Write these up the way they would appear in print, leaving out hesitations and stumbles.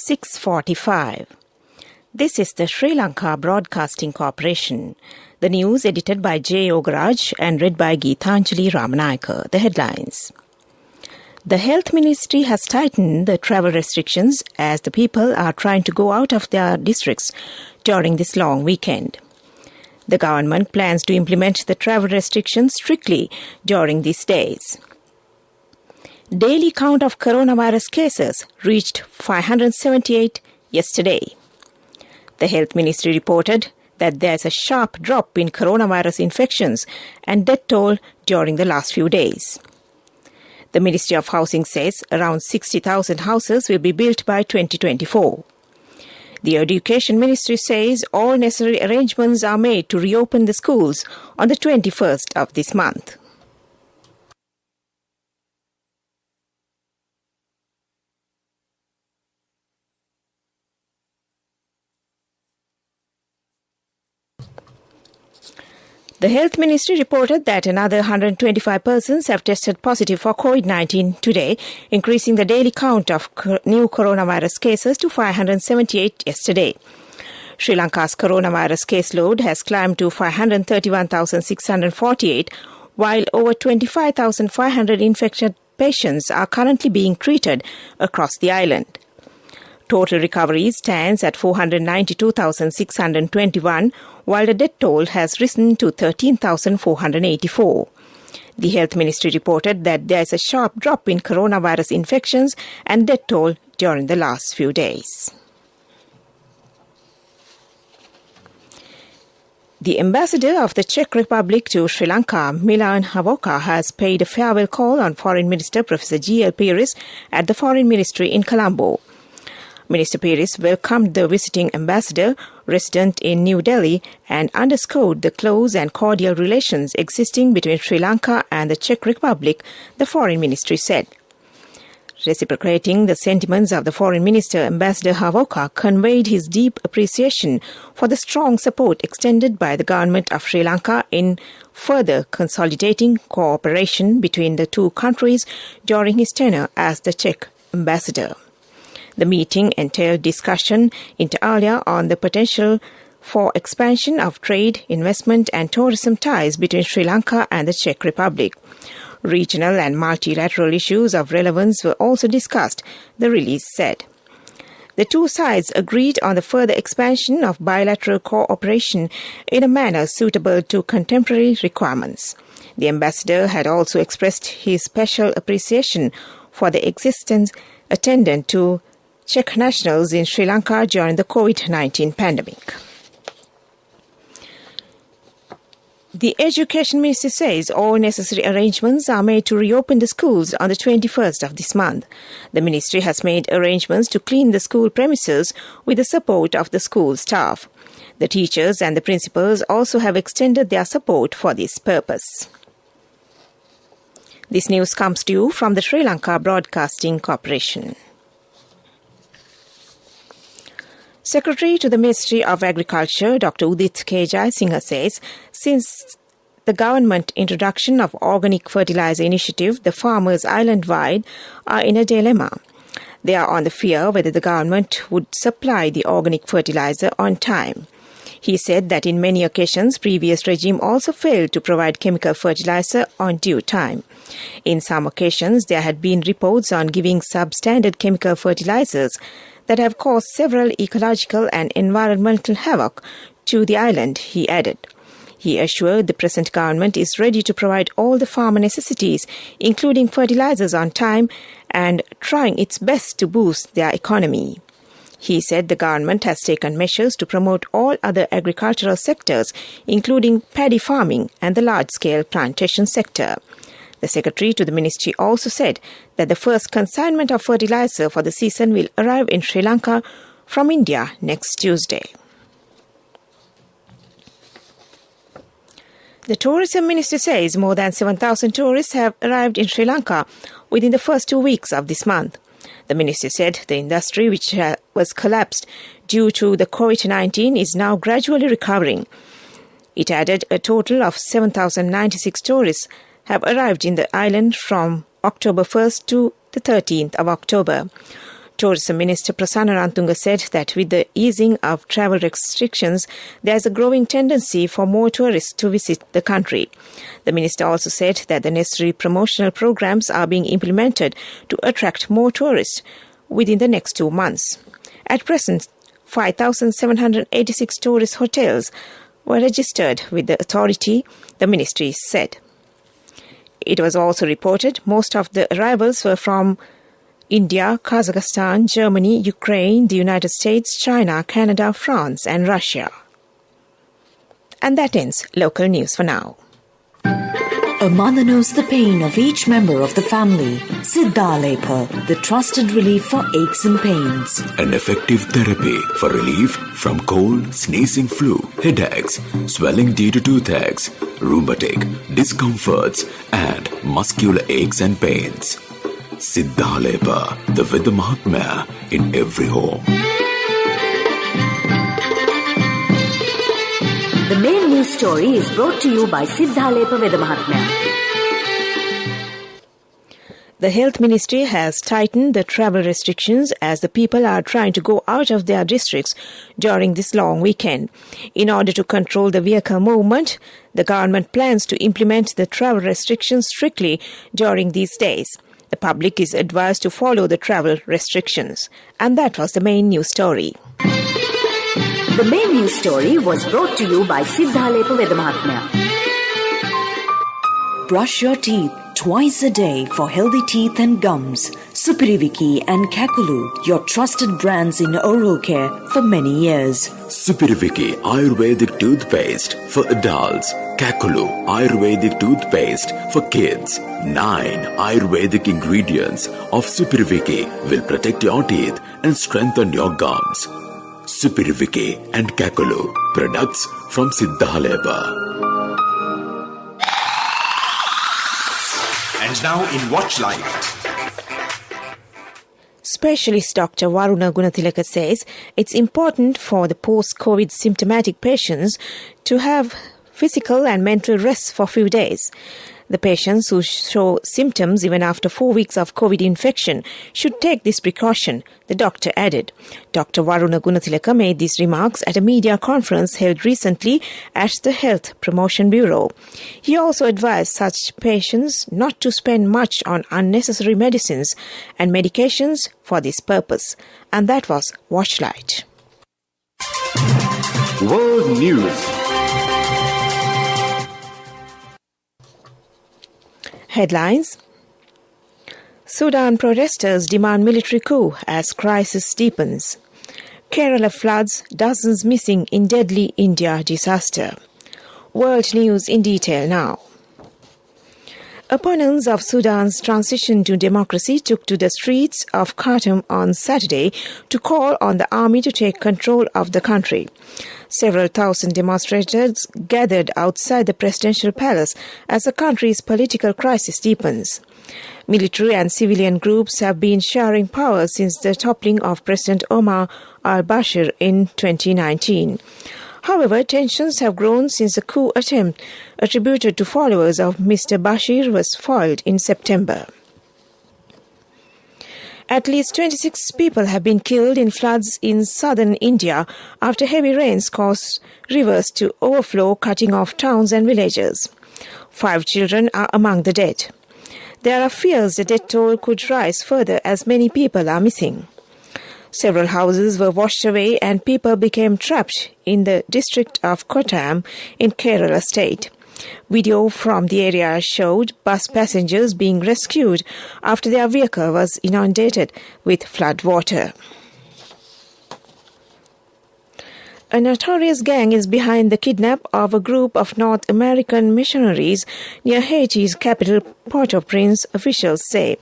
6:45. This is the Sri Lanka Broadcasting Corporation. The news edited by J. Ogaraj and read by Geethanjali Ramanayaka. The headlines. The Health Ministry has tightened the travel restrictions as the people are trying to go out of their districts during this long weekend. The government plans to implement the travel restrictions strictly during these days. Daily count of coronavirus cases reached 578 yesterday. The Health Ministry reported that there's a sharp drop in coronavirus infections and death toll during the last few days. The Ministry of Housing says around 60,000 houses will be built by 2024. The Education Ministry says all necessary arrangements are made to reopen the schools on the 21st of this month. The Health Ministry reported that another 125 persons have tested positive for COVID-19 today, increasing the daily count of new coronavirus cases to 578 yesterday. Sri Lanka's coronavirus caseload has climbed to 531,648, while over 25,500 infected patients are currently being treated across the island. Total recovery stands at 492,621, while the death toll has risen to 13,484. The Health Ministry reported that there is a sharp drop in coronavirus infections and death toll during the last few days. The ambassador of the Czech Republic to Sri Lanka, Milan Havoka, has paid a farewell call on Foreign Minister Professor G.L. Peiris at the Foreign Ministry in Colombo. Minister Peiris welcomed the visiting ambassador, resident in New Delhi, and underscored the close and cordial relations existing between Sri Lanka and the Czech Republic, the Foreign Ministry said. Reciprocating the sentiments of the Foreign Minister, Ambassador Havoka conveyed his deep appreciation for the strong support extended by the government of Sri Lanka in further consolidating cooperation between the two countries during his tenure as the Czech ambassador. The meeting entailed discussion inter alia on the potential for expansion of trade, investment and tourism ties between Sri Lanka and the Czech Republic. Regional and multilateral issues of relevance were also discussed, the release said. The two sides agreed on the further expansion of bilateral cooperation in a manner suitable to contemporary requirements. The ambassador had also expressed his special appreciation for the existence attendant to Czech nationals in Sri Lanka during the COVID-19 pandemic. The Education Ministry says all necessary arrangements are made to reopen the schools on the 21st of this month. The ministry has made arrangements to clean the school premises with the support of the school staff. The teachers and the principals also have extended their support for this purpose. This news comes to you from the Sri Lanka Broadcasting Corporation. Secretary to the Ministry of Agriculture, Dr. Udit K. Jayasinghe says, since the government introduction of organic fertilizer initiative, the farmers island-wide are in a dilemma. They are on the fear whether the government would supply the organic fertilizer on time. He said that in many occasions, previous regime also failed to provide chemical fertilizer on due time. In some occasions, there had been reports on giving substandard chemical fertilizers that have caused several ecological and environmental havoc to the island, he added. He assured the present government is ready to provide all the farmer necessities, including fertilizers on time, and trying its best to boost their economy. He said the government has taken measures to promote all other agricultural sectors, including paddy farming and the large-scale plantation sector. The Secretary to the Ministry also said that the first consignment of fertilizer for the season will arrive in Sri Lanka from India next Tuesday. The Tourism Ministry says more than 7,000 tourists have arrived in Sri Lanka within the first 2 weeks of this month. The ministry said the industry, which was collapsed due to the COVID-19, is now gradually recovering. It added a total of 7,096 tourists have arrived in the island from October 1st to the 13th of October. Tourism Minister Prasanna Rantunga said that with the easing of travel restrictions, there is a growing tendency for more tourists to visit the country. The minister also said that the necessary promotional programs are being implemented to attract more tourists within the next 2 months. At present, 5,786 tourist hotels were registered with the authority, the ministry said. It was also reported most of the arrivals were from India, Kazakhstan, Germany, Ukraine, the United States, China, Canada, France and Russia. And that ends local news for now. A mother knows the pain of each member of the family. Siddhalepa, the trusted relief for aches and pains. An effective therapy for relief from cold, sneezing, flu, headaches, swelling due to toothaches, rheumatic, discomforts and muscular aches and pains. Siddhalepa, the Vidya Mahatmya in every home. The main news story is brought to you by Siddhalepa Vidya Mahatmya. The Health Ministry has tightened the travel restrictions as the people are trying to go out of their districts during this long weekend. In order to control the vehicle movement, the government plans to implement the travel restrictions strictly during these days. The public is advised to follow the travel restrictions. And that was the main news story. The main news story was brought to you by Siddhalepa Vidya Mahatmya. Brush your teeth twice a day for healthy teeth and gums. Supiriviki and Kakulu, your trusted brands in oral care for many years. Supiriviki Ayurvedic toothpaste for adults. Kakulu Ayurvedic toothpaste for kids. 9 Ayurvedic ingredients of Supiriviki will protect your teeth and strengthen your gums. Supiriviki and Kakulu, products from Siddhalepa. And now in Watch Light. Specialist Dr. Varuna Gunathilaka says it's important for the post-COVID symptomatic patients to have physical and mental rest for a few days. The patients who show symptoms even after 4 weeks of COVID infection should take this precaution, the doctor added. Dr. Varuna Gunathilaka made these remarks at a media conference held recently at the Health Promotion Bureau. He also advised such patients not to spend much on unnecessary medicines and medications for this purpose. And that was Watchlight. World News. Headlines. Sudan protesters demand military coup as crisis deepens. Kerala floods, dozens missing in deadly India disaster. World news in detail now. Opponents of Sudan's transition to democracy took to the streets of Khartoum on Saturday to call on the army to take control of the country. Several thousand demonstrators gathered outside the presidential palace as the country's political crisis deepens. Military and civilian groups have been sharing power since the toppling of President Omar al-Bashir in 2019. However, tensions have grown since the coup attempt attributed to followers of Mr. Bashir was foiled in September. At least 26 people have been killed in floods in southern India after heavy rains caused rivers to overflow, cutting off towns and villages. 5 children are among the dead. There are fears the death toll could rise further as many people are missing. Several houses were washed away and people became trapped in the district of Kottayam in Kerala state. Video from the area showed bus passengers being rescued after their vehicle was inundated with flood water. A notorious gang is behind the kidnap of a group of North American missionaries near Haiti's capital, Port-au-Prince, officials say.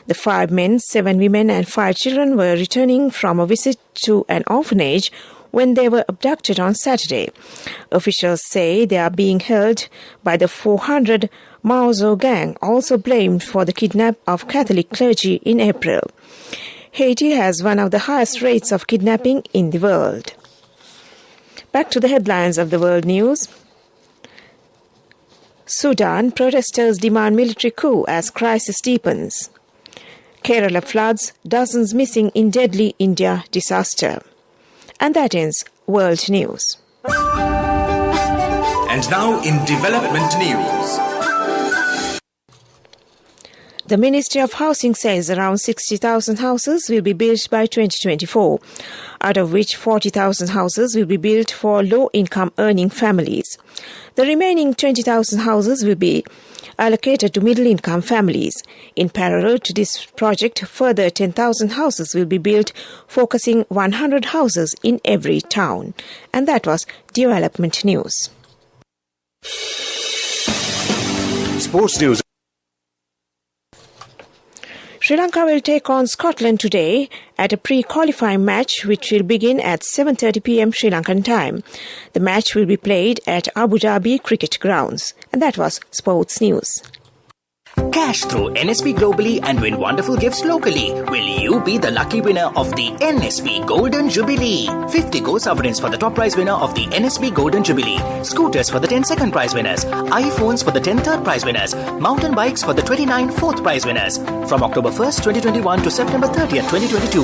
The 5 men, 7 women and 5 children were returning from a visit to an orphanage when they were abducted on Saturday. Officials say they are being held by the 400 Maozo gang, also blamed for the kidnap of Catholic clergy in April. Haiti has one of the highest rates of kidnapping in the world. Back to the headlines of the world news. Sudan protesters demand military coup as crisis deepens. Kerala floods, dozens missing in deadly India disaster. And that ends World News. And now in development news. The Ministry of Housing says around 60,000 houses will be built by 2024, out of which 40,000 houses will be built for low-income earning families. The remaining 20,000 houses will be allocated to middle-income families. In parallel to this project, further 10,000 houses will be built, focusing 100 houses in every town. And that was Development News. Sports news. Sri Lanka will take on Scotland today at a pre-qualifying match which will begin at 7:30 p.m. Sri Lankan time. The match will be played at Abu Dhabi Cricket Grounds. And that was Sports News. Cash through NSB globally and win wonderful gifts locally. Will you be the lucky winner of the NSB Golden Jubilee? 50 gold sovereigns for the top prize winner of the NSB Golden Jubilee. Scooters for the 10 second prize winners. iPhones for the 10 third prize winners. Mountain bikes for the 29 fourth prize winners. From October 1st, 2021 to September 30th, 2022.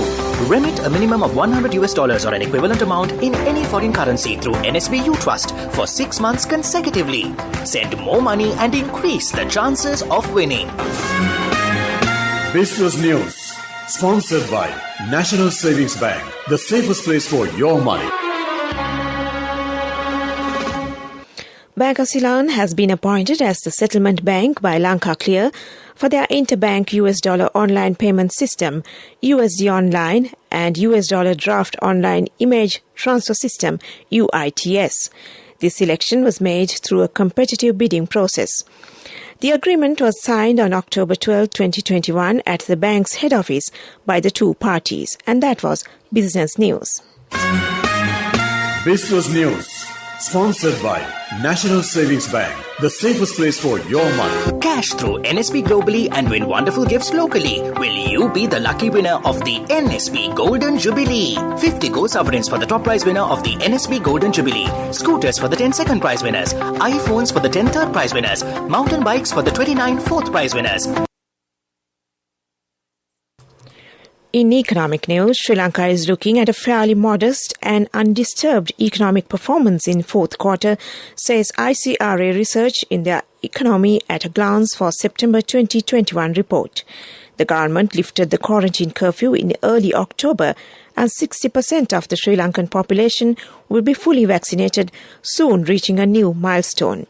Remit a minimum of $100 or an equivalent amount in any foreign currency through NSB U Trust for 6 months consecutively. Send more money and increase the chances of winning. Business News, sponsored by National Savings Bank, the safest place for your money. Bank of Ceylon has been appointed as the settlement bank by Lanka Clear for their interbank US dollar online payment system, USD Online, and US dollar draft online image transfer system, UITS. This selection was made through a competitive bidding process. The agreement was signed on October 12, 2021 at the bank's head office by the two parties. And that was Business News. Business News, sponsored by National Savings Bank, the safest place for your money. Cash through NSB globally and win wonderful gifts locally. Will you be the lucky winner of the NSB Golden Jubilee? 50 gold sovereigns for the top prize winner of the NSB Golden Jubilee. Scooters for the 10 second prize winners. iPhones for the 10 third prize winners. Mountain bikes for the 29 fourth prize winners. In economic news, Sri Lanka is looking at a fairly modest and undisturbed economic performance in fourth quarter, says ICRA research in their Economy at a Glance for September 2021 report. The government lifted the quarantine curfew in early October, and 60% of the Sri Lankan population will be fully vaccinated, soon reaching a new milestone.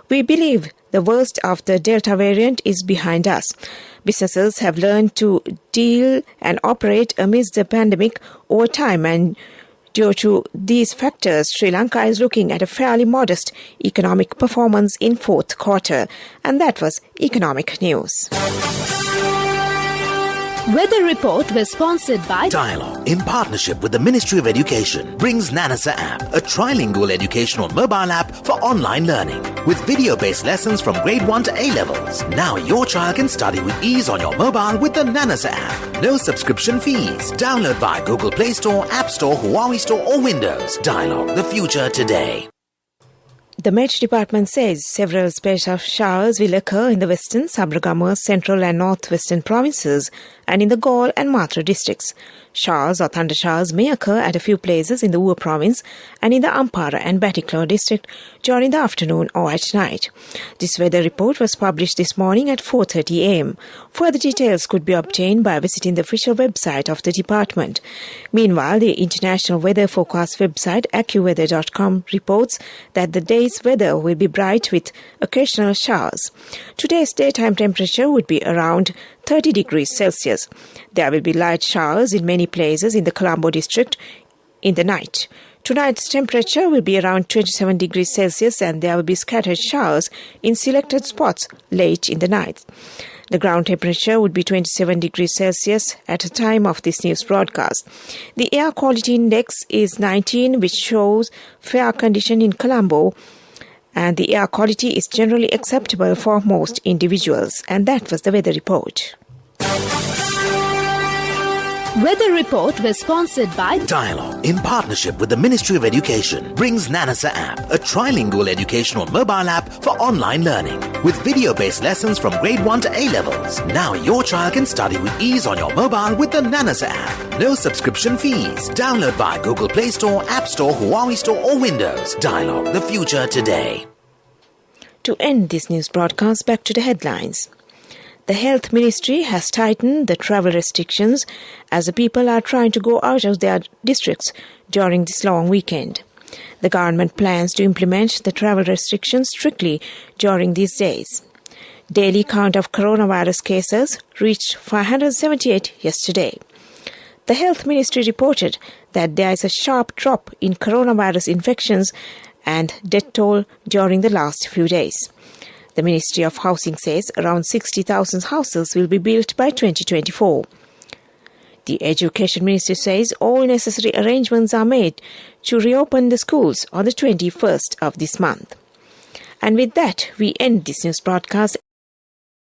We believe the worst of the Delta variant is behind us. Businesses have learned to deal and operate amidst the pandemic over time, and due to these factors, Sri Lanka is looking at a fairly modest economic performance in fourth quarter. And that was Economic News. Weather Report was sponsored by Dialogue, in partnership with the Ministry of Education, brings Nanasa app, a trilingual educational mobile app for online learning. With video-based lessons from grade 1 to A-levels. Now your child can study with ease on your mobile with the Nanasa app. No subscription fees. Download via Google Play Store, App Store, Huawei Store or Windows. Dialogue, the future today. The Met Department says several special showers will occur in the western, Sabragama, central and northwestern provinces and in the Galle and Matra districts. Showers or thunder showers may occur at a few places in the Ua province and in the Ampara and Batticaloa district during the afternoon or at night. This weather report was published this morning at 4:30 a.m. Further details could be obtained by visiting the official website of the department. Meanwhile, the international weather forecast website AccuWeather.com reports that the day's weather will be bright with occasional showers. Today's daytime temperature would be around 30 degrees Celsius. There will be light showers in many places in the Colombo district in the night. Tonight's temperature will be around 27 degrees Celsius and there will be scattered showers in selected spots late in the night. The ground temperature would be 27 degrees Celsius at the time of this news broadcast. The air quality index is 19, which shows fair condition in Colombo, and the air quality is generally acceptable for most individuals. And that was the weather report. Weather report was sponsored by Dialogue, in partnership with the Ministry of Education, brings Nanasa app, a trilingual educational mobile app for online learning. With video-based lessons from grade 1 to A-levels. Now your child can study with ease on your mobile with the Nanasa app. No subscription fees. Download via Google Play Store, App Store, Huawei Store or Windows. Dialogue, the future today. To end this news broadcast, back to the headlines. The Health Ministry has tightened the travel restrictions as the people are trying to go out of their districts during this long weekend. The government plans to implement the travel restrictions strictly during these days. Daily count of coronavirus cases reached 578 yesterday. The Health Ministry reported that there is a sharp drop in coronavirus infections and death toll during the last few days. The Ministry of Housing says around 60,000 houses will be built by 2024. The Education Ministry says all necessary arrangements are made to reopen the schools on the 21st of this month. And with that, we end this news broadcast.